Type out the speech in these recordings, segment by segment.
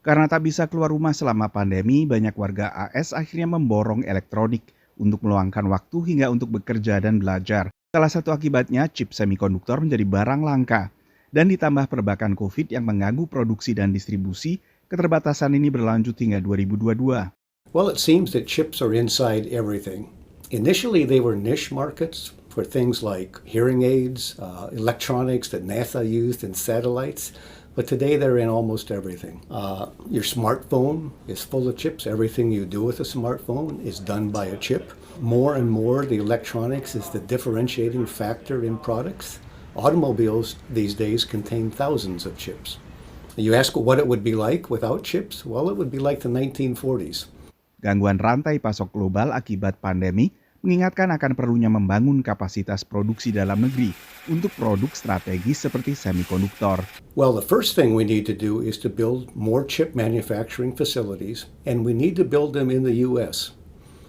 Karena tak bisa keluar rumah selama pandemi, banyak warga AS akhirnya memborong elektronik untuk meluangkan waktu hingga untuk bekerja dan belajar. Salah satu akibatnya, chip semikonduktor menjadi barang langka. Dan ditambah perbakan COVID yang mengganggu produksi dan distribusi, keterbatasan ini berlanjut hingga 2022. Well, it seems that chips are inside everything. Initially, they were niche markets for things like hearing aids, electronics that NASA used in satellites. But today they're in almost everything. Your smartphone is full of chips. Everything you do with a smartphone is done by a chip. More and more, the electronics is the differentiating factor in products. Automobiles these days contain thousands of chips. You ask what it would be like without chips? Well, it would be like the 1940s. Gangguan rantai pasok global akibat pandemi mengingatkan akan perlunya membangun kapasitas produksi dalam negeri untuk produk strategis seperti semikonduktor. Well, the first thing we need to do is to build more chip manufacturing facilities, and we need to build them in the U.S.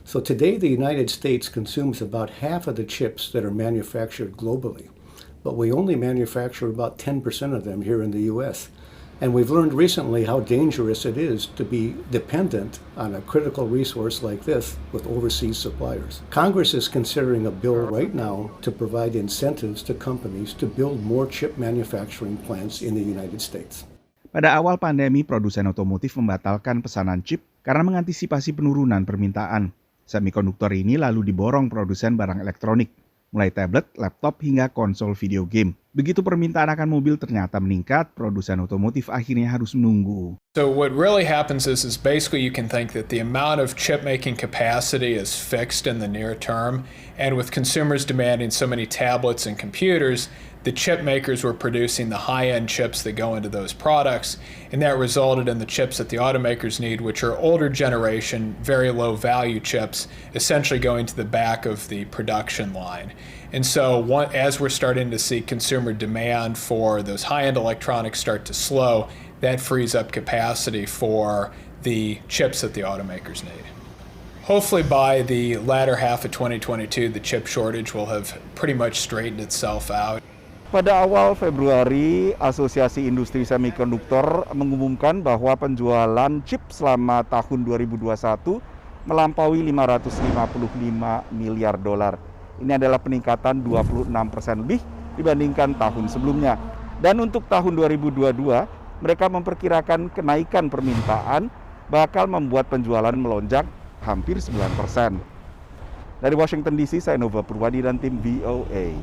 So today the United States consumes about half of the chips that are manufactured globally, but we only manufacture about 10% of them here in the U.S. And we've learned recently how dangerous it is to be dependent on a critical resource like this with overseas suppliers. Congress is considering a bill right now to provide incentives to companies to build more chip manufacturing plants in the United States. Pada awal pandemi, produsen otomotif membatalkan pesanan chip karena mengantisipasi penurunan permintaan. Semikonduktor ini lalu diborong produsen barang elektronik, mulai tablet, laptop, hingga konsol video game. Begitu permintaan akan mobil ternyata meningkat, produsen otomotif akhirnya harus menunggu. So what really happens is basically you can think that the amount of chip making capacity is fixed in the near term, and with consumers demanding so many tablets and computers, the chip makers were producing the high-end chips that go into those products, and that resulted in the chips that the automakers need, which are older generation, very low value chips, essentially going to the back of the production line. And so as we're starting to see consumer demand for those high-end electronics start to slow, that frees up capacity for the chips that the automakers need. Hopefully by the latter half of 2022, the chip shortage will have pretty much straightened itself out. Pada awal Februari, Asosiasi Industri Semikonduktor mengumumkan bahwa penjualan chip selama tahun 2021 melampaui 555 miliar dolar. Ini adalah peningkatan 26% lebih dibandingkan tahun sebelumnya. Dan untuk tahun 2022, mereka memperkirakan kenaikan permintaan bakal membuat penjualan melonjak hampir 9%. Dari Washington DC, saya Nova Purwadi dan tim VOA.